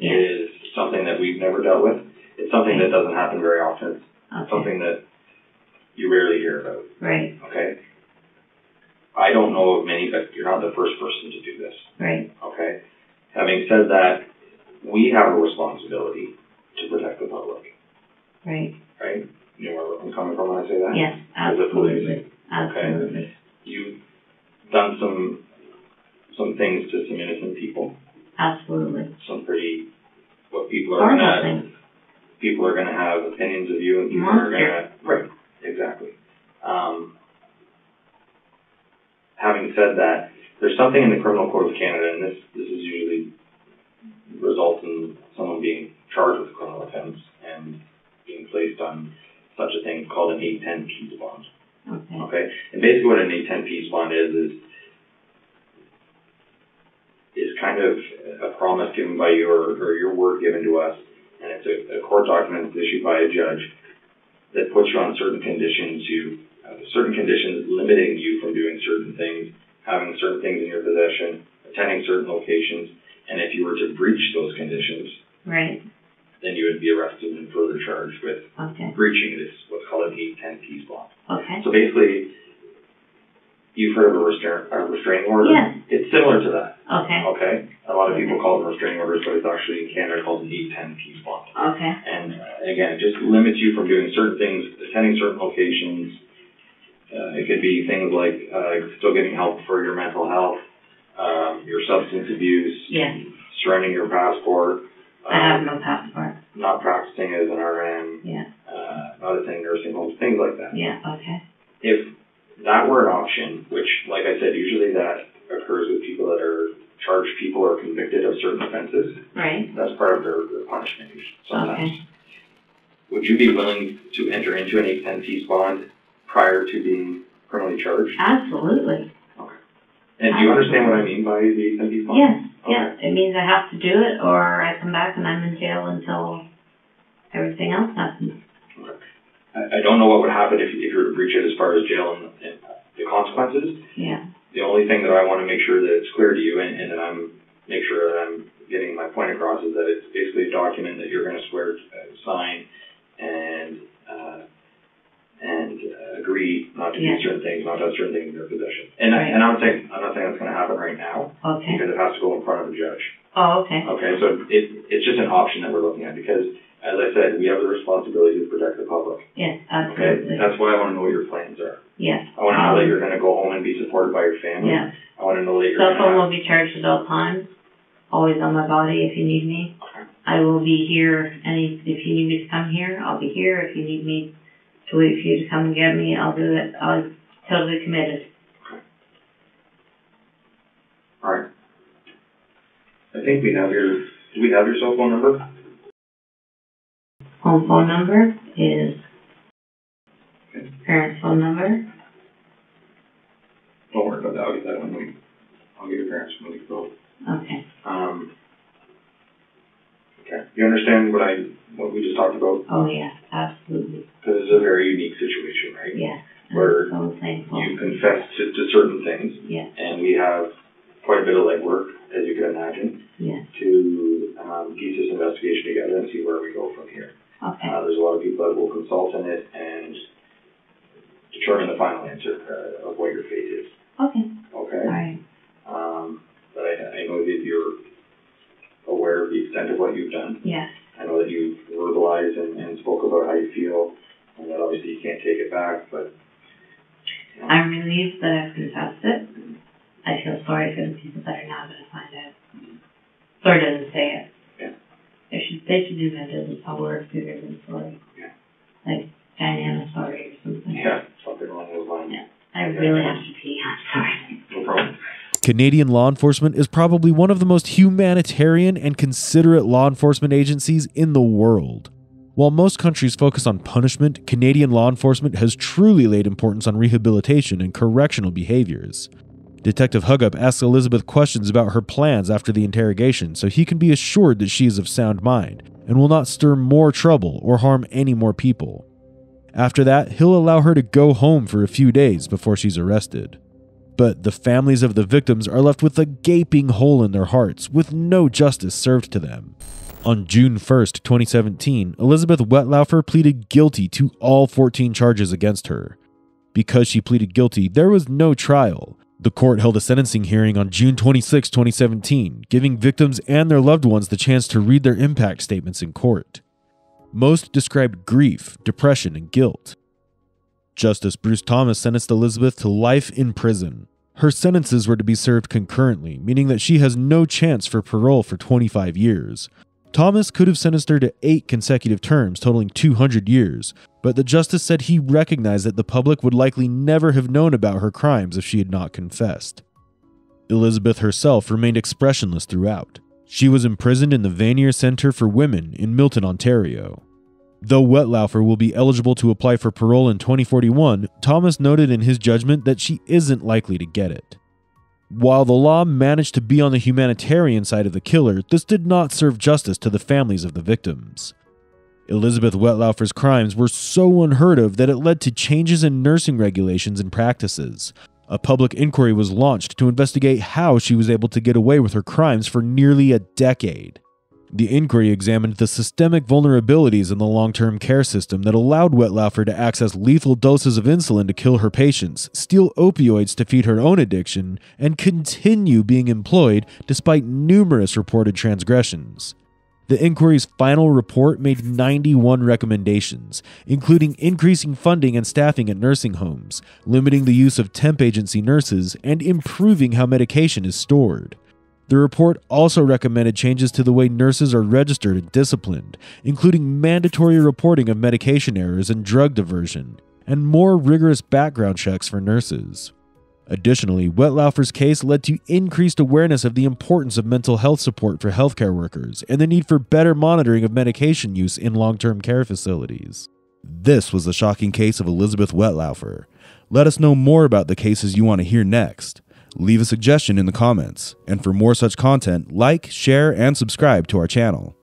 is something that we've never dealt with. It's something that doesn't happen very often. It's something that you rarely hear about. Right. Okay? I don't know of many, but you're not the first person to do this. Right. Okay? Having said that, we have a responsibility to protect the public. Right. Right? You know where I'm coming from when I say that? Yes, absolutely. Absolutely. Okay? You've done some things to some innocent people. Absolutely. Some pretty, what people are going to, things. People are going to have opinions of you, and people are going to, right, exactly. Having said that, there's something in the Criminal Code of Canada, and this is usually results in someone being charged with a criminal offense and being placed on such a thing called an 810 peace bond. Okay? And basically what an 810 peace bond is kind of a promise given by your word given to us, and it's a court document that's issued by a judge that puts you on certain conditions, limiting you from doing certain things, having certain things in your possession, attending certain locations, and if you were to breach those conditions, right, then you would be arrested and further charged with breaching this, what's called an 810 peace bond. Okay. So basically, you've heard of a restraining order? Yes. It's similar to that. Okay. Okay? A lot of people call them restraining orders, but it's actually in Canada called an 810 peace bond. Okay. And again, it just limits you from doing certain things, attending certain locations. It could be things like still getting help for your mental health, your substance abuse, surrendering your passport. I have no passport. Not practicing as an RN. Yeah. not attending nursing homes, things like that. Yeah, okay. If that were an option, which, like I said, usually that occurs with people that are charged people or convicted of certain offenses. Right. That's part of their punishment sometimes. Okay. Would you be willing to enter into an 810 bond prior to being criminally charged? Absolutely. Okay. And do you understand what I mean by the 810 bond? Yes. Okay. Yes. It means I have to do it, or I come back and I'm in jail until everything else happens. Okay. I don't know what would happen if you were to breach it as far as jail and the consequences. Yeah. The only thing that I want to make sure that it's clear to you and that make sure that I'm getting my point across is that it's basically a document that you're going to swear, sign, and agree not to do certain things, not to have certain things in your possession. And right. I'm not saying that's going to happen right now. Okay. Because it has to go in front of a judge. Oh, okay. Okay, so it's just an option that we're looking at because, as I said, we have the responsibility to protect the public. Yes, Okay, absolutely. that's why I want to know what your plans are. Yes. I want to know that you're going to go home and be supported by your family. Yes. I want to know that you're Cell phone will be charged at all times. Always on my body if you need me. Okay. I will be here, and if you need me to come here, I'll be here. If you need me to wait for you to come and get me, I'll do it. I'm totally committed. Okay. All right. I think we have do we have your cell phone number? Home phone number is parents' phone number. Don't worry about that. I'll get that I'll get your parents when we go. Okay. Okay. You understand what we just talked about? Oh yeah, absolutely. Because it's a very unique situation, right? Yes. Where I'm so thankful. you confess to certain things. Yes. And we have quite a bit of legwork, as you can imagine, yes. to piece this investigation together and see where we go from here. Okay. There's a lot of people that will consult in it and determine the final answer of what your fate is. Okay. Okay? All right. But I know that you're aware of the extent of what you've done. Yes. I know that you've verbalized and spoke about how you feel, and that obviously you can't take it back, but... You know. I'm relieved that I've confessed it. I feel sorry for the people that are now going to find out. Sorry doesn't say it. Yeah. They should do that as a word bigger than sorry. Yeah. Like Diana sorry or something. Yeah, something along those lines. Yeah. I really have to pee. I'm sorry. No problem. Canadian law enforcement is probably one of the most humanitarian and considerate law enforcement agencies in the world. While most countries focus on punishment, Canadian law enforcement has truly laid importance on rehabilitation and correctional behaviors. Detective Hugup asks Elizabeth questions about her plans after the interrogation so he can be assured that she is of sound mind and will not stir more trouble or harm any more people. After that, he'll allow her to go home for a few days before she's arrested. But the families of the victims are left with a gaping hole in their hearts, with no justice served to them. On June 1st, 2017, Elizabeth Wettlaufer pleaded guilty to all 14 charges against her. Because she pleaded guilty, there was no trial. The court held a sentencing hearing on June 26, 2017, giving victims and their loved ones the chance to read their impact statements in court. Most described grief, depression, and guilt. Justice Bruce Thomas sentenced Elizabeth to life in prison. Her sentences were to be served concurrently, meaning that she has no chance for parole for 25 years. Thomas could have sentenced her to 8 consecutive terms, totaling 200 years, but the justice said he recognized that the public would likely never have known about her crimes if she had not confessed. Elizabeth herself remained expressionless throughout. She was imprisoned in the Vanier Center for Women in Milton, Ontario. Though Wettlaufer will be eligible to apply for parole in 2041, Thomas noted in his judgment that she isn't likely to get it. While the law managed to be on the humanitarian side of the killer, this did not serve justice to the families of the victims. Elizabeth Wettlaufer's crimes were so unheard of that it led to changes in nursing regulations and practices. A public inquiry was launched to investigate how she was able to get away with her crimes for nearly a decade. The inquiry examined the systemic vulnerabilities in the long-term care system that allowed Wettlaufer to access lethal doses of insulin to kill her patients, steal opioids to feed her own addiction, and continue being employed despite numerous reported transgressions. The inquiry's final report made 91 recommendations, including increasing funding and staffing at nursing homes, limiting the use of temp agency nurses, and improving how medication is stored. The report also recommended changes to the way nurses are registered and disciplined, including mandatory reporting of medication errors and drug diversion, and more rigorous background checks for nurses. Additionally, Wettlaufer's case led to increased awareness of the importance of mental health support for healthcare workers and the need for better monitoring of medication use in long-term care facilities. This was the shocking case of Elizabeth Wettlaufer. Let us know more about the cases you want to hear next. Leave a suggestion in the comments, and for more such content, like, share, and subscribe to our channel.